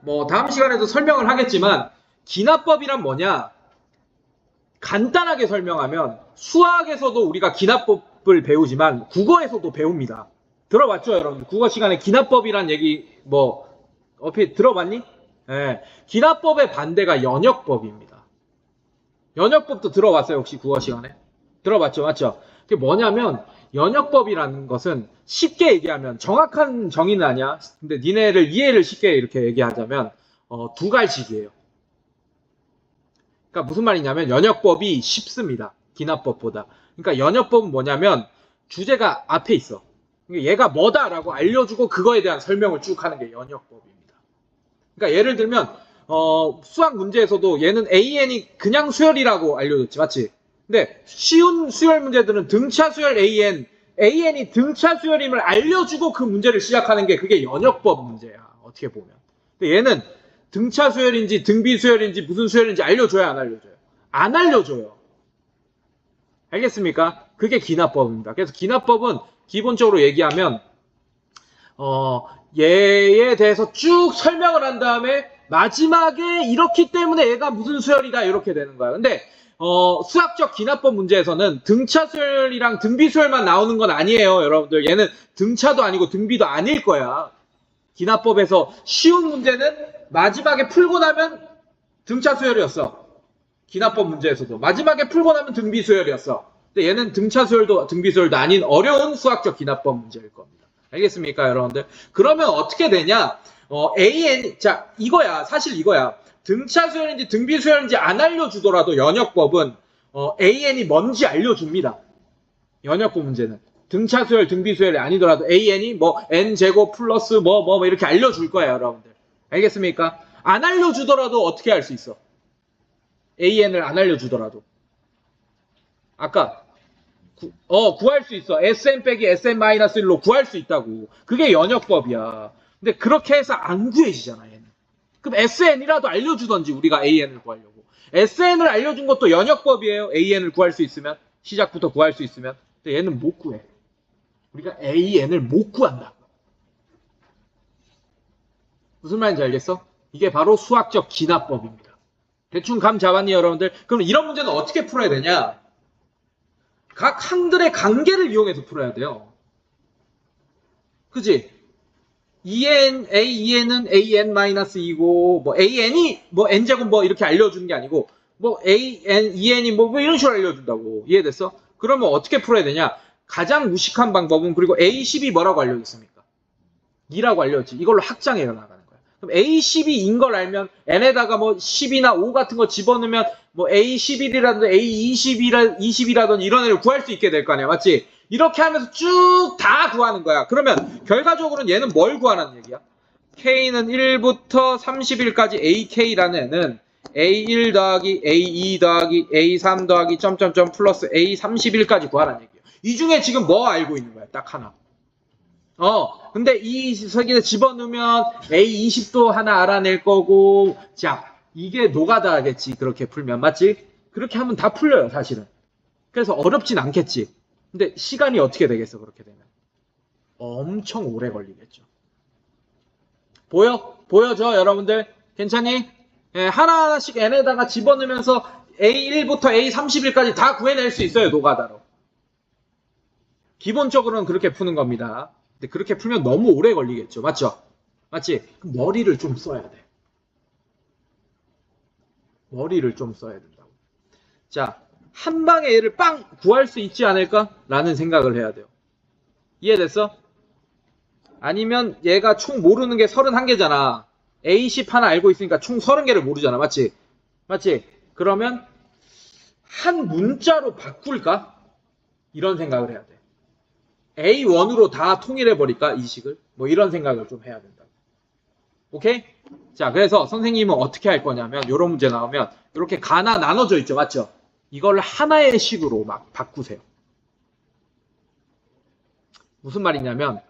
뭐 다음 시간에도 설명을 하겠지만 기납법이란 뭐냐? 간단하게 설명하면 수학에서도 우리가 기납법을 배우지만 국어에서도 배웁니다. 들어봤죠, 여러분? 국어 시간에 기납법이란 얘기 뭐 어피 들어봤니? 예. 기납법의 반대가 연역법입니다. 연역법도 들어봤어요, 혹시 국어 시간에? 들어봤죠, 맞죠? 그게 뭐냐면 연역법이라는 것은 쉽게 얘기하면 정확한 정의는 아니야. 근데 니네를 이해를 쉽게 이렇게 얘기하자면 두 가지식이에요. 그러니까 무슨 말이냐면 연역법이 쉽습니다. 기납법보다. 그러니까 연역법은 뭐냐면 주제가 앞에 있어. 그러니까 얘가 뭐다라고 알려주고 그거에 대한 설명을 쭉 하는 게 연역법입니다. 그러니까 예를 들면 수학 문제에서도 얘는 AN이 그냥 수열이라고 알려줬지, 맞지? 근데 쉬운 수열 문제들은 등차 수열 AN이 등차 수열임을 알려주고 그 문제를 시작하는 게 그게 연역법 문제야. 어떻게 보면. 근데 얘는 등차 수열인지 등비 수열인지 무슨 수열인지 알려줘야 안 알려줘요? 안 알려줘요. 알겠습니까? 그게 기납법입니다. 그래서 기납법은 기본적으로 얘기하면 얘에 대해서 쭉 설명을 한 다음에 마지막에 이렇기 때문에 얘가 무슨 수열이다 이렇게 되는 거야. 근데 수학적 기납법 문제에서는 등차 수열이랑 등비 수열만 나오는 건 아니에요, 여러분들. 얘는 등차도 아니고 등비도 아닐 거야. 기납법에서 쉬운 문제는 마지막에 풀고 나면 등차 수열이었어. 기납법 문제에서도 마지막에 풀고 나면 등비 수열이었어. 근데 얘는 등차 수열도 등비 수열도 아닌 어려운 수학적 기납법 문제일 겁니다. 알겠습니까, 여러분들? 그러면 어떻게 되냐? 자, 이거야. 사실 이거야. 등차 수열인지 등비 수열인지 안 알려주더라도 연역법은 AN이 뭔지 알려줍니다. 연역법 문제는. 등차 수열, 등비 수열이 아니더라도 AN이 뭐 N제곱 플러스 뭐 이렇게 알려줄 거예요, 여러분들. 알겠습니까? 안 알려주더라도 어떻게 할 수 있어? AN을 안 알려주더라도. 아까 구할 수 있어. SM 빼기 SM-1로 구할 수 있다고. 그게 연역법이야. 근데 그렇게 해서 안 구해지잖아, 얘는. 그럼 SN이라도 알려주던지 우리가 AN을 구하려고. SN을 알려준 것도 연역법이에요. AN을 구할 수 있으면. 시작부터 구할 수 있으면. 근데 얘는 못 구해. 우리가 AN을 못 구한다. 무슨 말인지 알겠어? 이게 바로 수학적 기납법입니다. 대충 감 잡았니, 여러분들? 그럼 이런 문제는 어떻게 풀어야 되냐? 각 항들의 관계를 이용해서 풀어야 돼요. 그지? AN은 AN-2고, 뭐, AN이, 뭐, N제곱 뭐, 이렇게 알려주는 게 아니고, 뭐, EN이 뭐, 이런 식으로 알려준다고. 이해됐어? 그러면 어떻게 풀어야 되냐? 가장 무식한 방법은, 그리고 A10이 뭐라고 알려줬습니까? 2라고 알려줬지. 이걸로 확장해 나가는 거야. 그럼 A12인 걸 알면, N에다가 뭐, 10이나 5 같은 거 집어넣으면, 뭐, A11이라든지 A20이라든지 이런 애를 구할 수 있게 될 거 아니야. 맞지? 이렇게 하면서 쭉 다 구하는 거야. 그러면 결과적으로는 얘는 뭘 구하라는 얘기야? K는 1부터 31까지 AK라는 애는 A1 더하기 A2 더하기 A3 더하기 점점점 플러스 A31까지 구하라는 얘기야. 이 중에 지금 뭐 알고 있는 거야? 딱 하나. 근데 이 세계에 집어넣으면 A20도 하나 알아낼 거고, 자, 이게 노가다 하겠지. 그렇게 풀면. 맞지? 그렇게 하면 다 풀려요, 사실은. 그래서 어렵진 않겠지. 근데 시간이 어떻게 되겠어, 그렇게 되면? 엄청 오래 걸리겠죠. 보여져, 여러분들? 괜찮니? 예, 하나하나씩 n에다가 집어넣으면서 A1부터 A31까지 다 구해낼 수 있어요, 노가다로. 기본적으로는 그렇게 푸는 겁니다. 근데 그렇게 풀면 너무 오래 걸리겠죠. 맞죠? 맞지? 그럼 머리를 좀 써야 돼. 머리를 좀 써야 된다고. 자, 한 방에 얘를 빵 구할 수 있지 않을까? 라는 생각을 해야 돼요. 이해됐어? 아니면 얘가 총 모르는 게 31개잖아. A10 하나 알고 있으니까 총 30개를 모르잖아. 맞지? 맞지? 그러면 한 문자로 바꿀까? 이런 생각을 해야 돼. A1으로 다 통일해버릴까? 이 식을? 뭐 이런 생각을 좀 해야 된다. 오케이? 자, 그래서 선생님은 어떻게 할 거냐면 이런 문제 나오면 이렇게 가나 나눠져 있죠. 맞죠? 이걸 하나의 식으로 막 바꾸세요. 무슨 말이냐면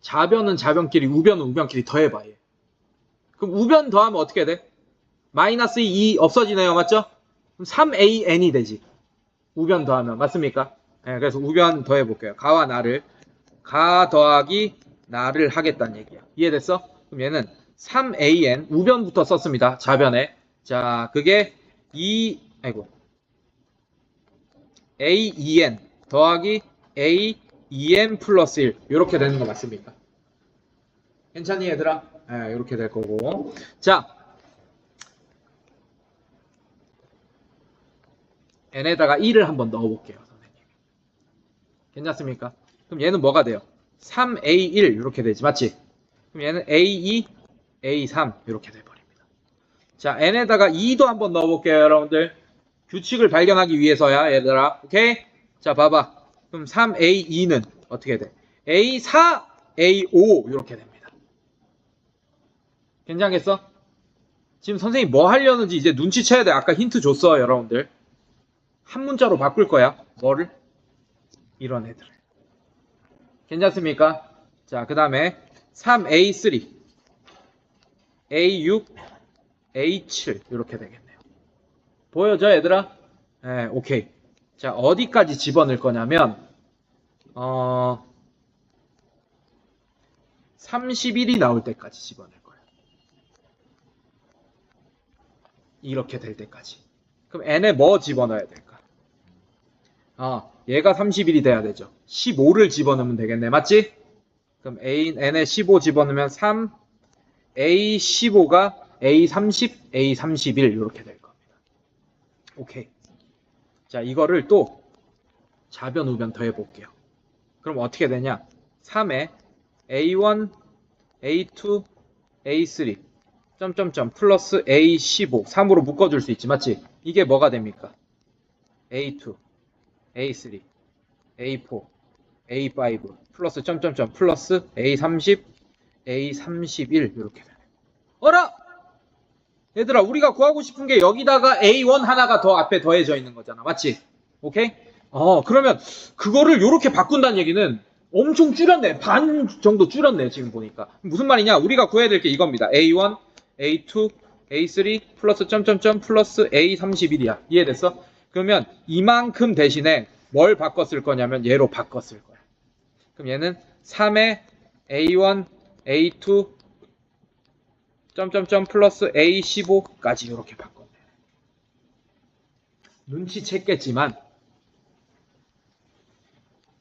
자변은 자변끼리 우변은 우변끼리 더해봐. 얘. 그럼 우변 더하면 어떻게 돼? 마이너스 2 없어지네요. 맞죠? 그럼 3AN이 되지. 우변 더하면. 맞습니까? 네, 그래서 우변 더해볼게요. 가와 나를. 가 더하기 나를 하겠다는 얘기야. 이해됐어? 그럼 얘는 3an 우변부터 썼습니다. 좌변에. 자, 그게 a2n 더하기 a2n 플러스 1 이렇게 되는 거 맞습니까? 괜찮니 얘들아? 네, 이렇게 될 거고. 자, n에다가 2를 한번 넣어볼게요. 선생님. 괜찮습니까? 그럼 얘는 뭐가 돼요? 3a1 이렇게 되지 맞지? 그럼 얘는 a2, a3 이렇게 돼버립니다. 자, n에다가 2도 한번 넣어볼게요. 여러분들. 규칙을 발견하기 위해서야 얘들아. 오케이? 자, 봐봐. 그럼 3a2는 어떻게 돼? a4, a5 이렇게 됩니다. 괜찮겠어? 지금 선생님 뭐 하려는지 이제 눈치채야 돼. 아까 힌트 줬어 여러분들. 한 문자로 바꿀 거야. 뭐를? 이런 애들을. 괜찮습니까? 자, 그 다음에 3a3, a6, a7 이렇게 되겠네요. 보여져 얘들아? 네, 오케이. 자, 어디까지 집어넣을 거냐면 31이 나올 때까지 집어넣을 거예요. 이렇게 될 때까지. 그럼 n에 뭐 집어넣어야 될까? 얘가 31이 돼야 되죠. 15를 집어넣으면 되겠네. 맞지? 그럼 n에 15 집어넣으면 3, a15가 a30, a31 이렇게 될 겁니다. 오케이. 자, 이거를 또 좌변 우변 더해 볼게요. 그럼 어떻게 되냐? 3에 a1, a2, a3 점점점 플러스 a15 3으로 묶어줄 수 있지 맞지? 이게 뭐가 됩니까? a2, a3, a4, a5 플러스 점점점 플러스 a30, a31 이렇게 되네. 어라? 얘들아 우리가 구하고 싶은 게 여기다가 a1 하나가 더 앞에 더해져 있는 거잖아. 맞지? 오케이? 그러면 그거를 이렇게 바꾼다는 얘기는 엄청 줄였네. 반 정도 줄였네. 지금 보니까. 무슨 말이냐? 우리가 구해야 될 게 이겁니다. a1, a2, a3 플러스 점점점 플러스 a31이야. 이해됐어? 그러면 이만큼 대신에 뭘 바꿨을 거냐면 얘로 바꿨을 거야. 그럼 얘는 3에 a1, a2 점점점 플러스 a15까지 이렇게 바꿨네. 눈치챘겠지만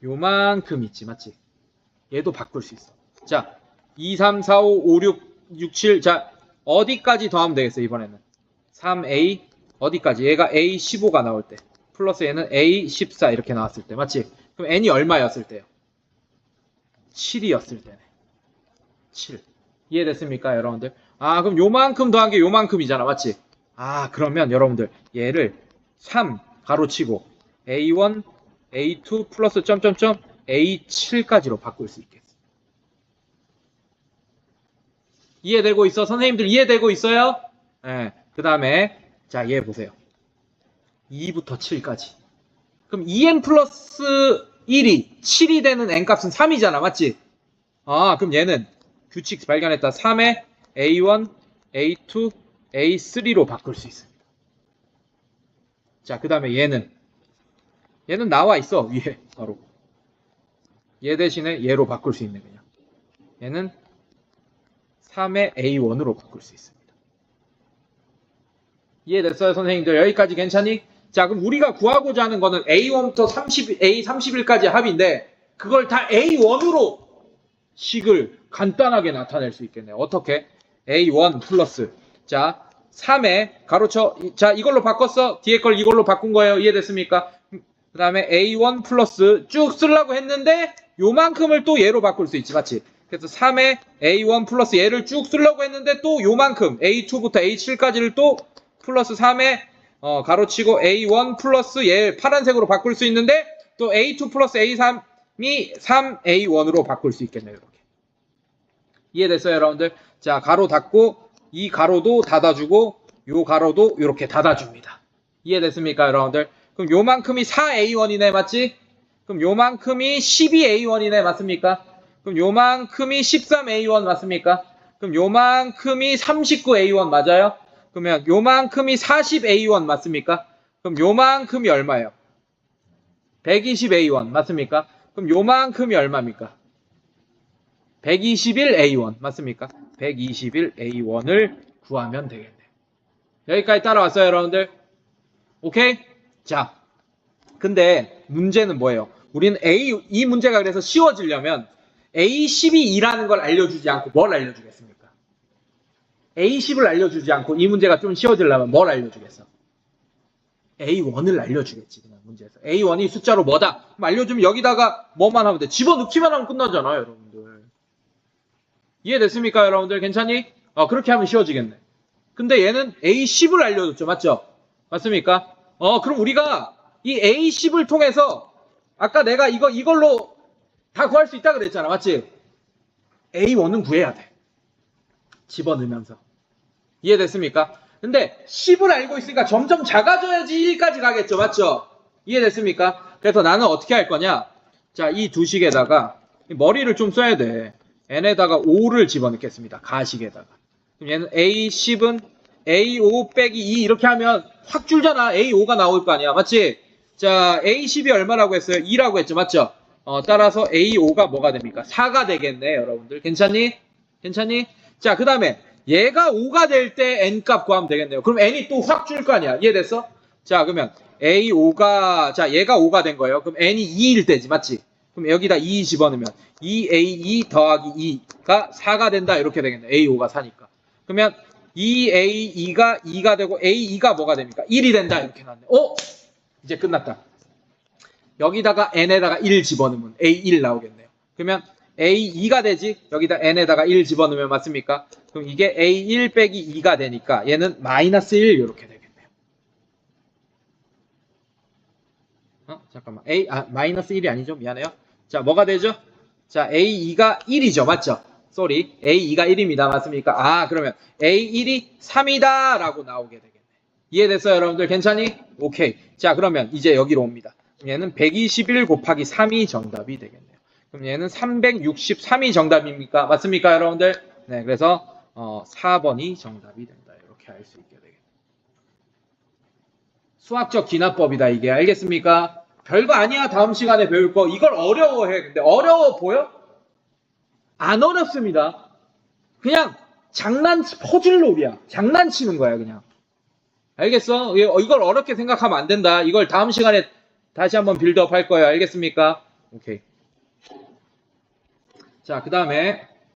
요만큼 있지 맞지? 얘도 바꿀 수 있어. 자, 2, 3, 4, 5, 5, 6, 6, 7 자, 어디까지 더하면 되겠어 이번에는? 3a 어디까지? 얘가 a15가 나올 때 플러스 얘는 a14 이렇게 나왔을 때 맞지? 그럼 n이 얼마였을 때요? 7이었을 때네. 7. 이해됐습니까 여러분들? 그럼 요만큼 더한 게 요만큼이잖아 맞지? 그러면 여러분들 얘를 3 가로치고 a1, a2 플러스 점점점 a7까지로 바꿀 수 있겠어. 이해되고 있어? 선생님들 이해되고 있어요? 네. 그 다음에 자, 얘 보세요. 2부터 7까지. 그럼 2n 플러스 1이 7이 되는 n값은 3이잖아. 맞지? 그럼 얘는 규칙 발견했다. 3에 a1, a2, a3로 바꿀 수 있습니다. 자, 그 다음에 얘는 나와 있어. 위에 바로. 얘 대신에 얘로 바꿀 수 있네 그냥. 얘는 3의 a1으로 바꿀 수 있습니다. 이해됐어요 선생님들? 여기까지 괜찮니? 자, 그럼 우리가 구하고자 하는 거는 a1부터 a31까지 합인데 그걸 다 a1으로 식을 간단하게 나타낼 수 있겠네요. 어떻게? a1 플러스 자 3에 가로쳐 자 이걸로 바꿨어. 뒤에 걸 이걸로 바꾼 거예요. 이해됐습니까? 그 다음에 a1 플러스 쭉 쓰려고 했는데 요만큼을 또 얘로 바꿀 수 있지 맞지? 그래서 3에 a1 플러스 얘를 쭉 쓰려고 했는데 또 요만큼 a2부터 a7까지를 또 플러스 3에 가로치고 a1 플러스 얘 파란색으로 바꿀 수 있는데 또 a2 플러스 a3이 3a1으로 바꿀 수 있겠네요. 이렇게. 이해됐어요 여러분들? 자, 가로 닫고 이 가로도 닫아주고 요 가로도 이렇게 닫아줍니다. 이해됐습니까 여러분들? 그럼 요만큼이 4a1이네 맞지? 그럼 요만큼이 12a1이네 맞습니까? 그럼 요만큼이 13a1 맞습니까? 그럼 요만큼이 39a1 맞아요? 그러면 요만큼이 40a1 맞습니까? 그럼 요만큼이 얼마예요? 120a1 맞습니까? 그럼 요만큼이 얼마입니까? 121A1 맞습니까? 121A1을 구하면 되겠네요. 여기까지 따라왔어요, 여러분들? 오케이? 자, 근데 문제는 뭐예요? 우리는 이 문제가 그래서 쉬워지려면 A12라는 걸 알려주지 않고 뭘 알려주겠습니까? A10을 알려주지 않고 이 문제가 좀 쉬워지려면 뭘 알려주겠어? A1을 알려주겠지, 그냥 문제에서. A1이 숫자로 뭐다? 그럼 알려주면 여기다가 뭐만 하면 돼? 집어넣기만 하면 끝나잖아요, 여러분들. 이해됐습니까, 여러분들? 괜찮니? 그렇게 하면 쉬워지겠네. 근데 얘는 A10을 알려줬죠, 맞죠? 맞습니까? 그럼 우리가 이 A10을 통해서 아까 내가 이걸로 다 구할 수 있다 그랬잖아, 맞지? A1은 구해야 돼. 집어넣으면서. 이해됐습니까? 근데 10을 알고 있으니까 점점 작아져야지까지 가겠죠, 맞죠? 이해됐습니까? 그래서 나는 어떻게 할 거냐? 자, 이 두 식에다가 머리를 좀 써야 돼. n에다가 5를 집어넣겠습니다. 가식에다가. 그럼 얘는 A10은 A5 빼기 2 이렇게 하면 확 줄잖아. A5가 나올 거 아니야. 맞지? 자, A10이 얼마라고 했어요? 2라고 했죠. 맞죠? 따라서 A5가 뭐가 됩니까? 4가 되겠네, 여러분들. 괜찮니? 괜찮니? 자, 그 다음에 얘가 5가 될 때 n값 구하면 되겠네요. 그럼 n이 또 확 줄 거 아니야. 이해됐어? 자, 그러면 A5가, 자, 얘가 5가 된 거예요. 그럼 n이 2일 때지. 맞지? 그럼 여기다 2 집어넣으면 2A2 더하기 2가 4가 된다. 이렇게 되겠네. A5가 4니까. 그러면 2A2가 2가 되고 A2가 뭐가 됩니까? 1이 된다. 이렇게 나왔네. 이제 끝났다. 여기다가 n에다가 1 집어넣으면 A1 나오겠네요. 그러면 A2가 되지? 여기다 n에다가 1 집어넣으면 맞습니까? 그럼 이게 A1 빼기 2가 되니까 얘는 마이너스 1 이렇게 되겠네요. 잠깐만. 마이너스 1이 아니죠? 미안해요. 자, 뭐가 되죠? 자, A2가 1이죠. 맞죠? 쏘리. A2가 1입니다. 맞습니까? 그러면 A1이 3이다 라고 나오게 되겠네. 이해됐어요, 여러분들? 괜찮니? 오케이. 자, 그러면 이제 여기로 옵니다. 얘는 121 곱하기 3이 정답이 되겠네요. 그럼 얘는 363이 정답입니까? 맞습니까, 여러분들? 네, 그래서 4번이 정답이 된다. 이렇게 알 수 있게 되겠네요. 수학적 기납법이다, 이게. 알겠습니까? 별거 아니야, 다음 시간에 배울 거. 이걸 어려워해. 근데 어려워 보여? 안 어렵습니다. 그냥 퍼즐놀이야. 장난치는 거야, 그냥. 알겠어? 이걸 어렵게 생각하면 안 된다. 이걸 다음 시간에 다시 한번 빌드업 할 거예요. 알겠습니까? 오케이. 자, 그 다음에